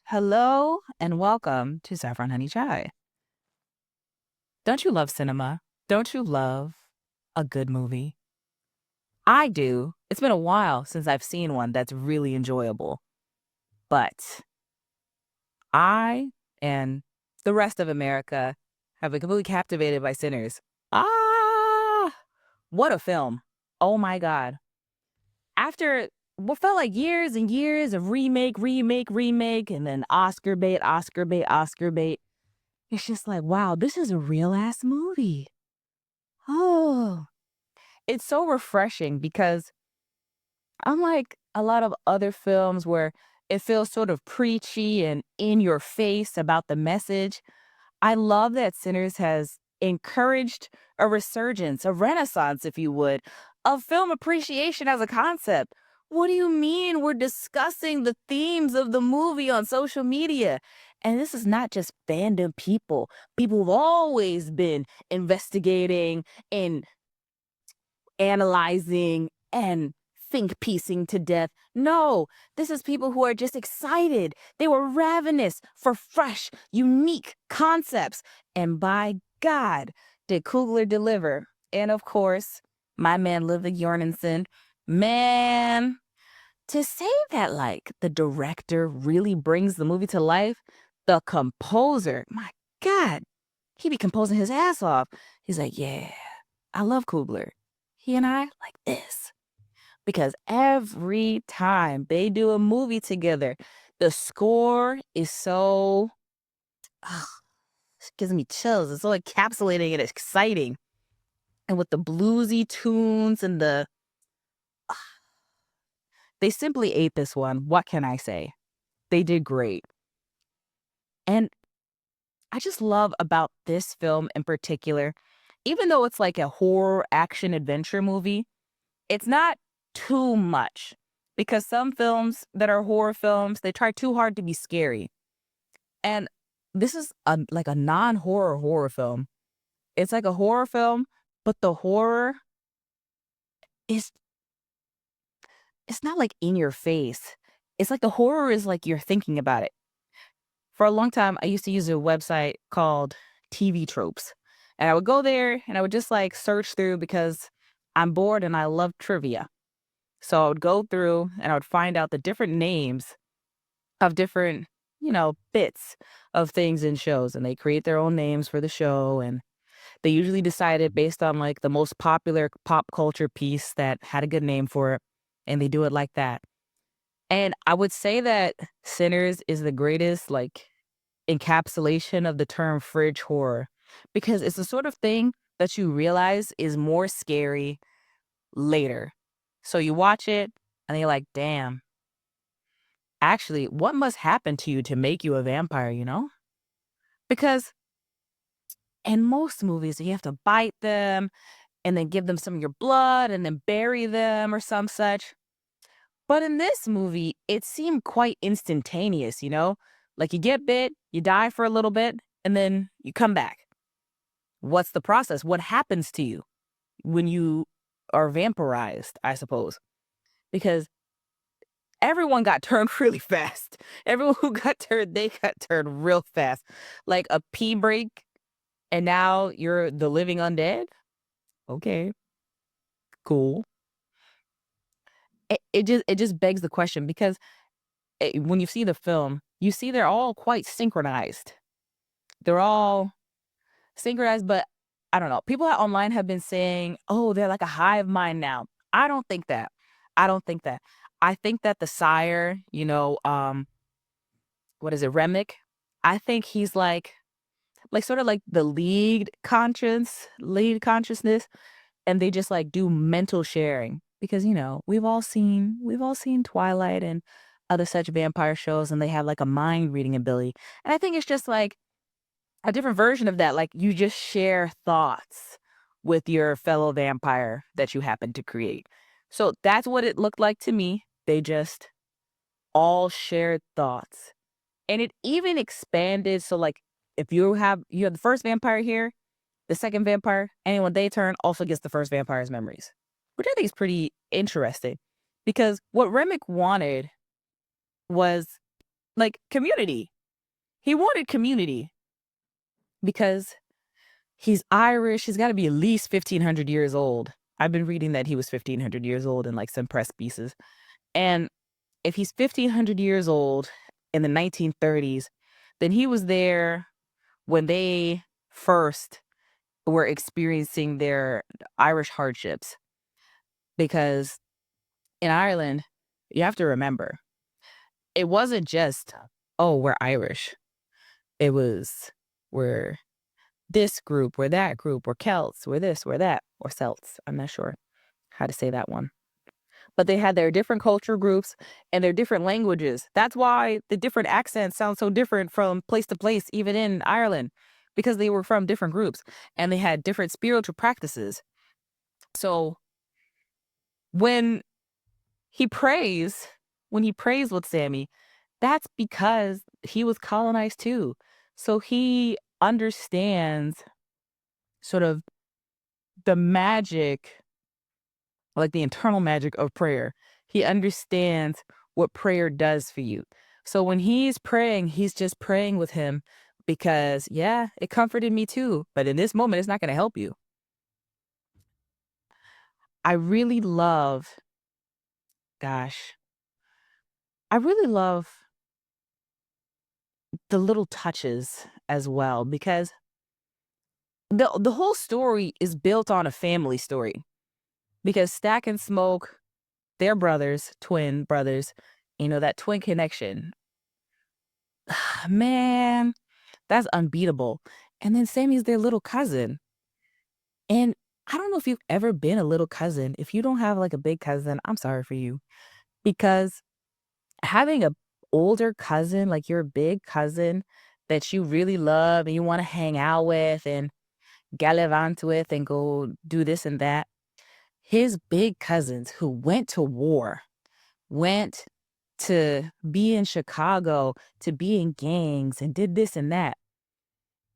Hello and welcome to Saffron Honey Chai. Don't you love cinema? Don't you love a good movie? I do. It's been a while since I've seen one that's really enjoyable, but I and the rest of America have been completely captivated by Sinners. Ah, what a film. Oh my God. After what felt like years and years of remake, and then Oscar bait, Oscar bait, Oscar bait. It's just like, wow, this is a real ass movie. Oh, it's so refreshing because unlike a lot of other films where it feels sort of preachy and in your face about the message, I love that Sinners has encouraged a resurgence, a renaissance, if you would, of film appreciation as a concept. What do you mean we're discussing the themes of the movie on social media? And this is not just fandom people. People who've always been investigating and analyzing and think piecing to death. No, this is people who are just excited. They were ravenous for fresh, unique concepts. And by God, did Coogler deliver. And of course, my man Ludwig Göransson, man, to say that like the director really brings the movie to life, the composer, my God, he be composing his ass off. He's like, yeah, I love Coogler. He and I like this. Because every time they do a movie together, the score is so, ugh, it gives me chills. It's so encapsulating and exciting. And with the bluesy tunes and they simply ate this one. What can I say? They did great. And I just love about this film in particular, even though it's like a horror action adventure movie, it's not too much because some films that are horror films, they try too hard to be scary. And this is like a non-horror horror film. It's like a horror film, but the horror is it's not like in your face. It's like the horror is like you're thinking about it. For a long time, I used to use a website called TV Tropes. And I would go there and I would just like search through because I'm bored and I love trivia. So I would go through and I would find out the different names of different, bits of things in shows. And they create their own names for the show. And they usually decide it based on like the most popular pop culture piece that had a good name for it. And they do it like that. And I would say that Sinners is the greatest like encapsulation of the term fridge horror because it's the sort of thing that you realize is more scary later. So you watch it and you're like, damn, actually, what must happen to you to make you a vampire, you know? Because in most movies, you have to bite them and then give them some of your blood and then bury them or some such. But in this movie, it seemed quite instantaneous, you know? Like you get bit, you die for a little bit, and then you come back. What's the process? What happens to you when you are vampirized, I suppose? Because everyone got turned really fast. Everyone who got turned, they got turned real fast. Like a pee break, and now you're the living undead? Okay, cool. It just begs the question because when you see the film, you see they're all quite synchronized. They're all synchronized, but I don't know. People online have been saying, "Oh, they're like a hive mind now." I don't think that. I don't think that. I think that the sire, what is it, Remick? I think he's like sort of like the lead consciousness, and they just like do mental sharing because we've all seen Twilight and other such vampire shows, and they have like a mind reading ability, and I think it's just like a different version of that. Like you just share thoughts with your fellow vampire that you happen to create. So that's what it looked like to me. They just all shared thoughts. And it even expanded. So like if you have the first vampire here, the second vampire, anyone they turn also gets the first vampire's memories. Which I think is pretty interesting. Because what Remick wanted was like community. He wanted community because he's Irish. He's got to be at least 1,500 years old. I've been reading that he was 1,500 years old in like some press pieces. And if he's 1,500 years old in the 1930s, then he was there when they first were experiencing their Irish hardships. Because in Ireland, you have to remember, it wasn't just, oh, we're Irish. It was, we're this group, we're that group, we're Celts, we're this, we're that, or Celts. I'm not sure how to say that one. But they had their different culture groups and their different languages. That's why the different accents sound so different from place to place, even in Ireland, because they were from different groups and they had different spiritual practices. So when he prays, when he prays with Sammy, that's because he was colonized too. So he understands sort of the magic, like the internal magic of prayer. He understands what prayer does for you. So when he's praying, he's just praying with him because, yeah, it comforted me too. But in this moment, it's not going to help you. I really love, gosh, I really love the little touches as well because the whole story is built on a family story because Stack and Smoke, they're brothers, twin brothers, that twin connection. Man, that's unbeatable. And then Sammy's their little cousin. And I don't know if you've ever been a little cousin. If you don't have like a big cousin, I'm sorry for you. Because having a older cousin, like your big cousin that you really love and you want to hang out with and gallivant with and go do this and that, his big cousins who went to war, went to be in Chicago, to be in gangs and did this and that.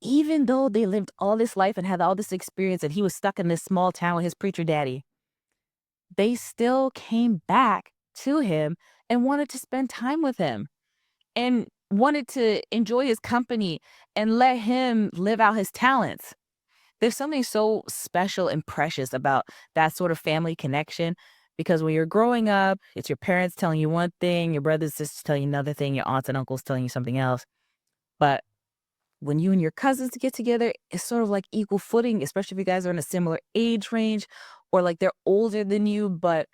Even though they lived all this life and had all this experience and he was stuck in this small town with his preacher daddy, they still came back to him and wanted to spend time with him and wanted to enjoy his company and let him live out his talents. There's something so special and precious about that sort of family connection because when you're growing up, it's your parents telling you one thing, your brothers and sisters telling you another thing, your aunts and uncles telling you something else. But when you and your cousins get together, it's sort of like equal footing, especially if you guys are in a similar age range or like they're older than you, but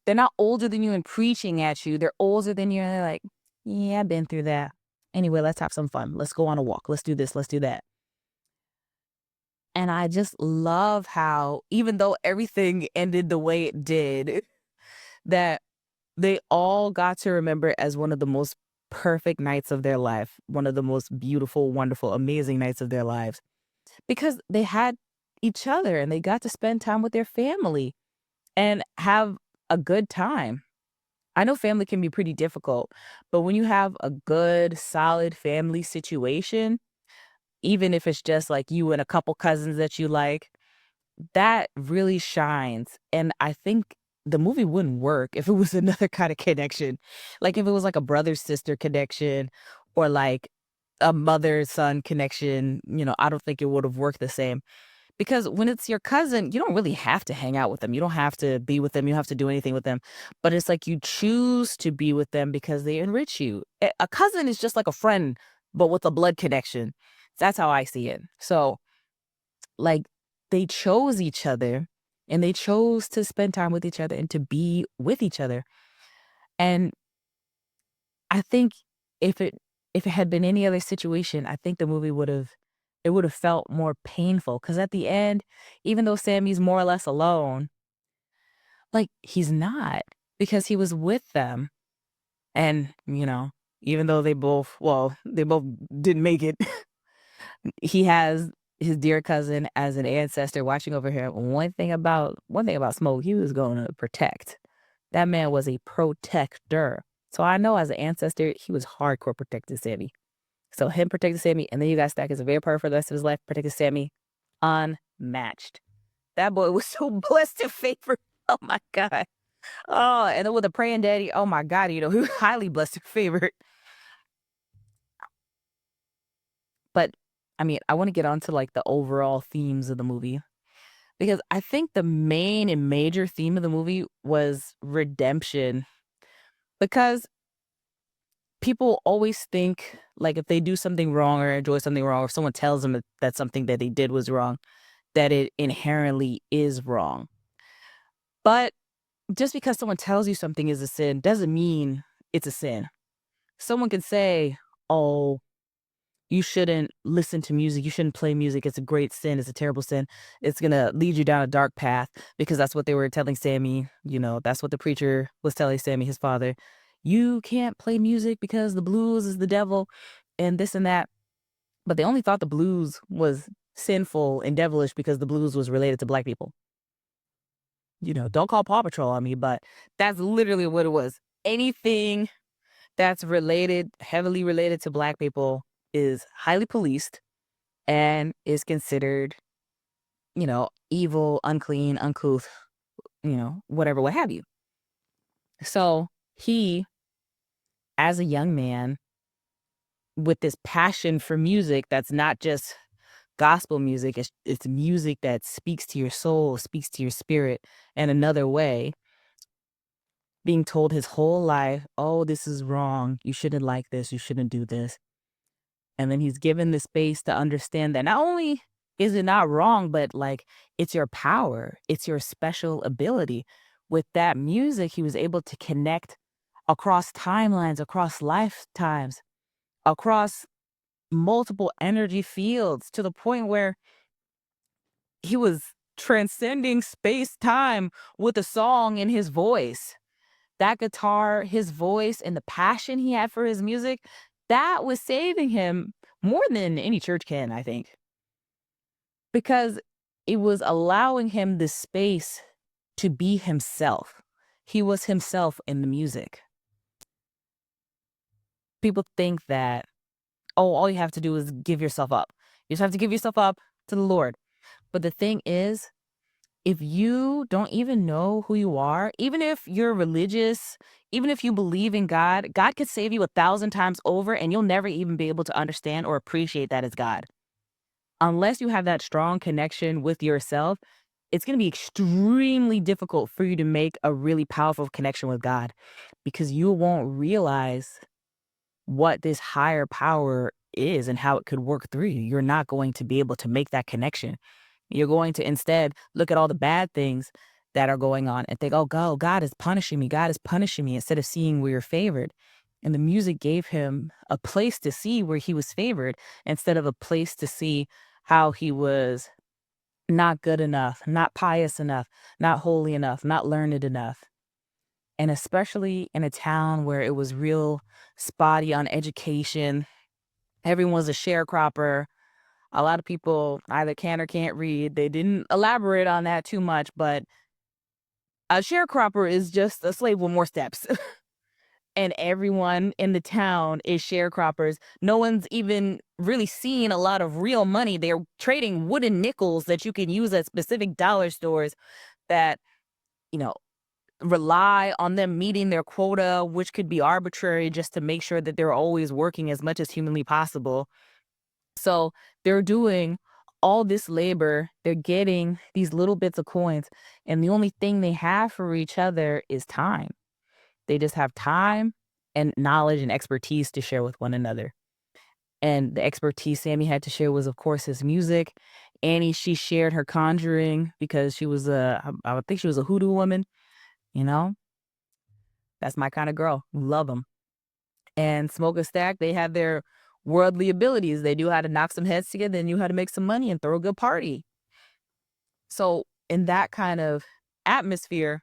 they're not older than you and preaching at you. They're older than you and they're like, yeah, I've been through that. Anyway, let's have some fun. Let's go on a walk. Let's do this. Let's do that. And I just love how, even though everything ended the way it did, that they all got to remember as one of the most perfect nights of their life, one of the most beautiful, wonderful, amazing nights of their lives, because they had each other and they got to spend time with their family and have a good time. I know family can be pretty difficult, but when you have a good, solid family situation, even if it's just like you and a couple cousins that you like, that really shines. And I think the movie wouldn't work if it was another kind of connection. Like if it was like a brother-sister connection or like a mother-son connection, I don't think it would have worked the same. Because when it's your cousin, you don't really have to hang out with them. You don't have to be with them. You don't have to do anything with them. But it's like you choose to be with them because they enrich you. A cousin is just like a friend, but with a blood connection. That's how I see it. So, like, they chose each other and they chose to spend time with each other and to be with each other. And I think if it if it had been any other situation, I think the movie would have felt more painful because at the end, even though Sammy's more or less alone, like he's not because he was with them. And, even though they both didn't make it, he has his dear cousin as an ancestor watching over him. One thing about Smoke, he was going to protect. That man was a protector. So I know as an ancestor, he was hardcore protecting Sammy. So him protecting Sammy, and then you got Stack as a vampire for the rest of his life, protecting Sammy, unmatched. That boy was so blessed and favored. Oh my God. Oh, and then with the praying daddy, oh my God, he was highly blessed and favored. I mean, I wanna get onto, like, the overall themes of the movie because I think the main and major theme of the movie was redemption because people always think, like, if they do something wrong or enjoy something wrong, or if someone tells them that something that they did was wrong, that it inherently is wrong. But just because someone tells you something is a sin doesn't mean it's a sin. Someone can say, "Oh, you shouldn't listen to music. You shouldn't play music. It's a great sin. It's a terrible sin. It's gonna lead you down a dark path," because that's what they were telling Sammy. That's what the preacher was telling Sammy, his father. You can't play music because the blues is the devil and this and that. But they only thought the blues was sinful and devilish because the blues was related to black people. Don't call Paw Patrol on me, but that's literally what it was. Anything that's related, heavily related to black people is highly policed and is considered, evil, unclean, uncouth, whatever, what have you. So he, as a young man with this passion for music that's not just gospel music, it's music that speaks to your soul, speaks to your spirit in another way, being told his whole life, oh, this is wrong. You shouldn't like this. You shouldn't do this. And then he's given the space to understand that not only is it not wrong, but like it's your power, it's your special ability. With that music, he was able to connect across timelines, across lifetimes, across multiple energy fields to the point where he was transcending space time with a song in his voice. That guitar, his voice, and the passion he had for his music, that was saving him more than any church can, I think, because it was allowing him the space to be himself. He was himself in the music. People think that, oh, all you have to do is give yourself up. You just have to give yourself up to the Lord. But the thing is, if you don't even know who you are, even if you're religious, even if you believe in God, God could save you 1,000 times over and you'll never even be able to understand or appreciate that as God. Unless you have that strong connection with yourself, it's going to be extremely difficult for you to make a really powerful connection with God because you won't realize what this higher power is and how it could work through you. You're not going to be able to make that connection. You're going to instead look at all the bad things that are going on and think, oh, God is punishing me. God is punishing me, instead of seeing where you're favored. And the music gave him a place to see where he was favored instead of a place to see how he was not good enough, not pious enough, not holy enough, not learned enough. And especially in a town where it was real spotty on education, everyone was a sharecropper. A lot of people either can or can't read. They didn't elaborate on that too much, but a sharecropper is just a slave with more steps. And everyone in the town is sharecroppers. No one's even really seen a lot of real money. They're trading wooden nickels that you can use at specific dollar stores that, you know, rely on them meeting their quota, which could be arbitrary just to make sure that they're always working as much as humanly possible. So they're doing all this labor, they're getting these little bits of coins, and the only thing they have for each other is time. They just have time and knowledge and expertise to share with one another. And the expertise Sammy had to share was, of course, his music. Annie, she shared her conjuring because she was I would think she was a hoodoo woman, you know? That's my kind of girl. Love them. And Smoke and Stack, they have their worldly abilities. They knew how to knock some heads together. They knew how to make some money and throw a good party. So in that kind of atmosphere,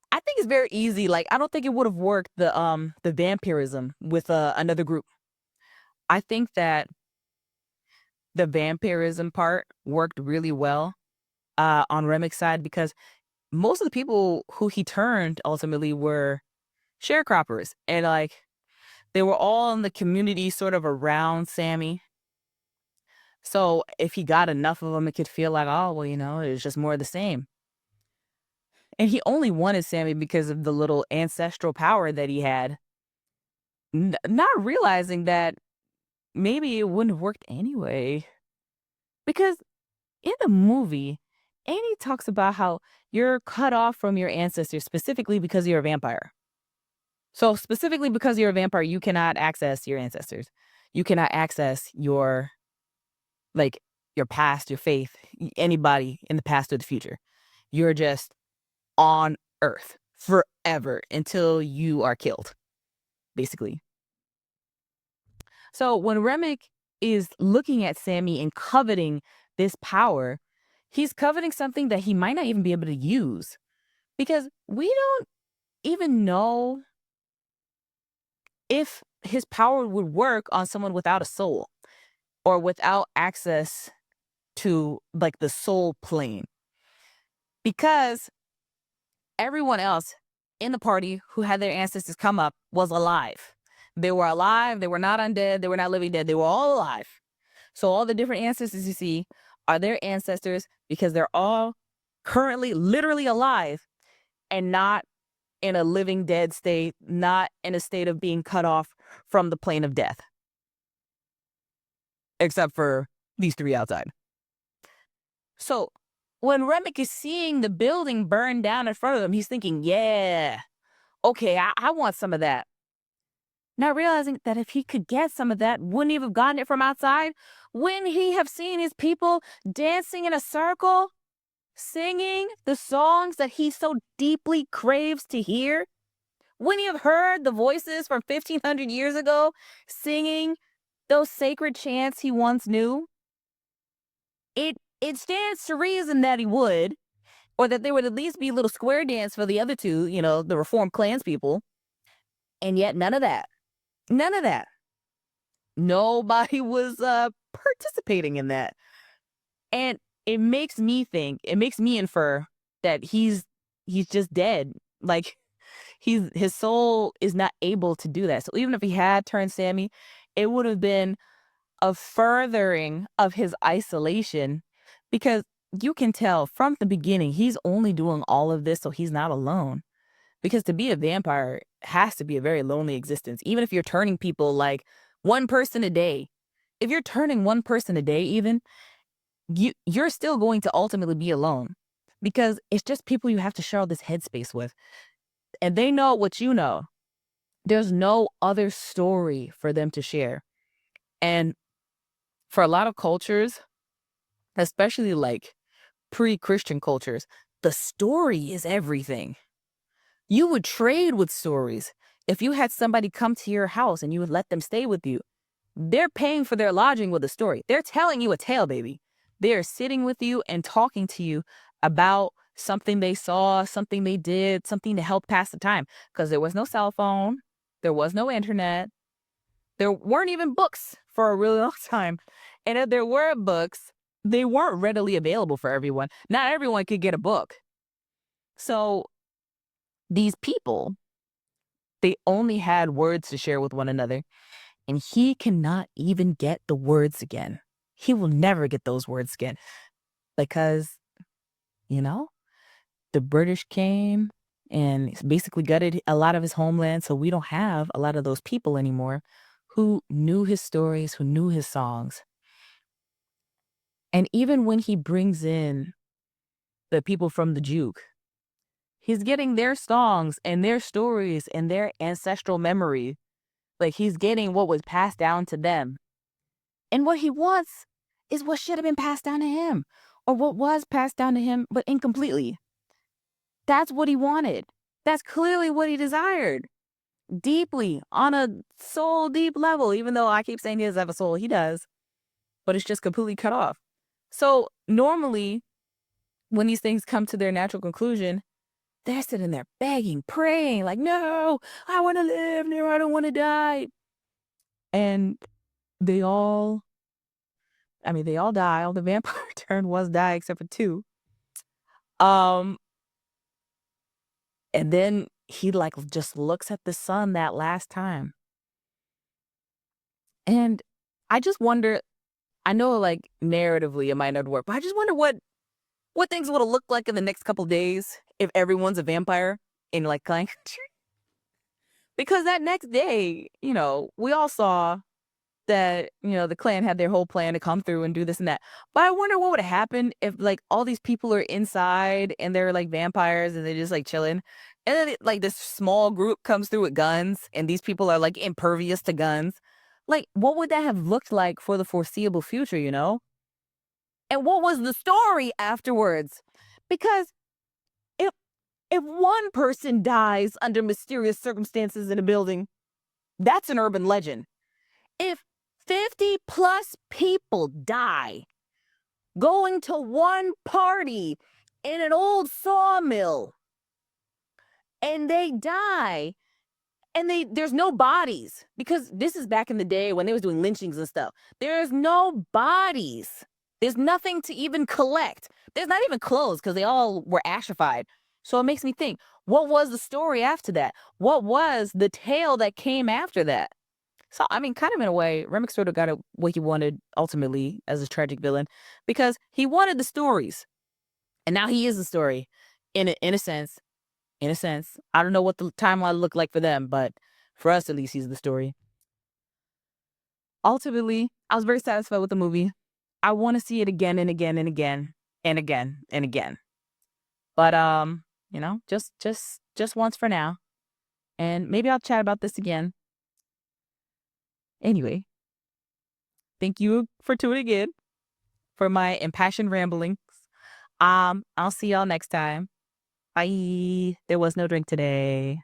I think it's very easy. Like, I don't think it would have worked the vampirism with another group. I think that the vampirism part worked really well on Remic's side because most of the people who he turned ultimately were sharecroppers, and like they were all in the community sort of around Sammy. So if he got enough of them, it could feel like, oh, well, it's just more of the same. And he only wanted Sammy because of the little ancestral power that he had, not realizing that maybe it wouldn't have worked anyway. Because in the movie, Annie talks about how you're cut off from your ancestors specifically because you're a vampire. So specifically because you're a vampire, you cannot access your ancestors. You cannot access your like your past, your faith, anybody in the past or the future. You're just on Earth forever until you are killed, basically. So when Remick is looking at Sammy and coveting this power, he's coveting something that he might not even be able to use because we don't even know if his power would work on someone without a soul or without access to like the soul plane because everyone else in the party who had their ancestors come up was alive. They were alive. They were not undead. They were not living dead. They were all alive. So all the different ancestors you see are their ancestors because they're all currently literally alive and not in a living dead state, not in a state of being cut off from the plane of death, except for these three outside. So when Remick is seeing the building burn down in front of him, he's thinking, yeah, okay, I want some of that. Not realizing that if he could get some of that, wouldn't he have gotten it from outside? Wouldn't he have seen his people dancing in a circle, singing the songs that he so deeply craves to hear? Wouldn't he have heard the voices from 1,500 years ago singing those sacred chants he once knew? It stands to reason that he would, or that there would at least be a little square dance for the other two, the Reformed Klans people. And yet none of that. None of that. Nobody was participating in that. And it makes me think, it makes me infer that he's just dead. Like his soul is not able to do that. So even if he had turned Sammy, it would have been a furthering of his isolation because you can tell from the beginning he's only doing all of this so he's not alone. Because to be a vampire has to be a very lonely existence. Even if you're turning people like one person a day, if you're turning one person a day, even you're still going to ultimately be alone because it's just people you have to share all this headspace with, and they know what you know. There's no other story for them to share, and for a lot of cultures, especially like pre-Christian cultures, the story is everything. You would trade with stories. If you had somebody come to your house and you would let them stay with you, they're paying for their lodging with a story. They're telling you a tale, baby. They're sitting with you and talking to you about something they saw, something they did, something to help pass the time. Because there was no cell phone, there was no internet, there weren't even books for a really long time. And if there were books, they weren't readily available for everyone. Not everyone could get a book. So these people, they only had words to share with one another, and he cannot even get the words again. He will never get those words again because, you know, the British came and basically gutted a lot of his homeland. So we don't have a lot of those people anymore who knew his stories, who knew his songs. And even when he brings in the people from the Juke, he's getting their songs and their stories and their ancestral memory. Like he's getting what was passed down to them. And what he wants is what should have been passed down to him, or what was passed down to him, but incompletely. That's what he wanted. That's clearly what he desired. Deeply, on a soul deep level, even though I keep saying he doesn't have a soul, he does, but it's just completely cut off. So normally, when these things come to their natural conclusion, they're sitting there begging, praying, like, no, I want to live, no, I don't want to die. And they all they all die. All the vampire turn was die except for two. Um, and then he like just looks at the sun that last time. And I just wonder, I know like narratively it might not work, but I just wonder what things would have looked like in the next couple days if everyone's a vampire in like Clan Country. Because that next day, we all saw that, the clan had their whole plan to come through and do this and that. But I wonder what would happen if like all these people are inside and they're like vampires and they're just like chilling. And then like this small group comes through with guns and these people are like impervious to guns. Like, what would that have looked like for the foreseeable future? And what was the story afterwards? Because if if one person dies under mysterious circumstances in a building, that's an urban legend. If 50 plus people die going to one party in an old sawmill and they die and there's no bodies, because this is back in the day when they was doing lynchings and stuff. There's no bodies. There's nothing to even collect. There's not even clothes because they all were ashified. So it makes me think, what was the story after that? What was the tale that came after that? So, I mean, kind of in a way, Remick sort of got what he wanted ultimately as a tragic villain, because he wanted the stories. And now he is the story in a sense. In a sense. I don't know what the timeline looked like for them, but for us, at least, he's the story. Ultimately, I was very satisfied with the movie. I want to see it again and again and again and again and again. But just once for now. And maybe I'll chat about this again. Anyway, thank you for tuning in for my impassioned ramblings. I'll see y'all next time. Bye. There was no drink today.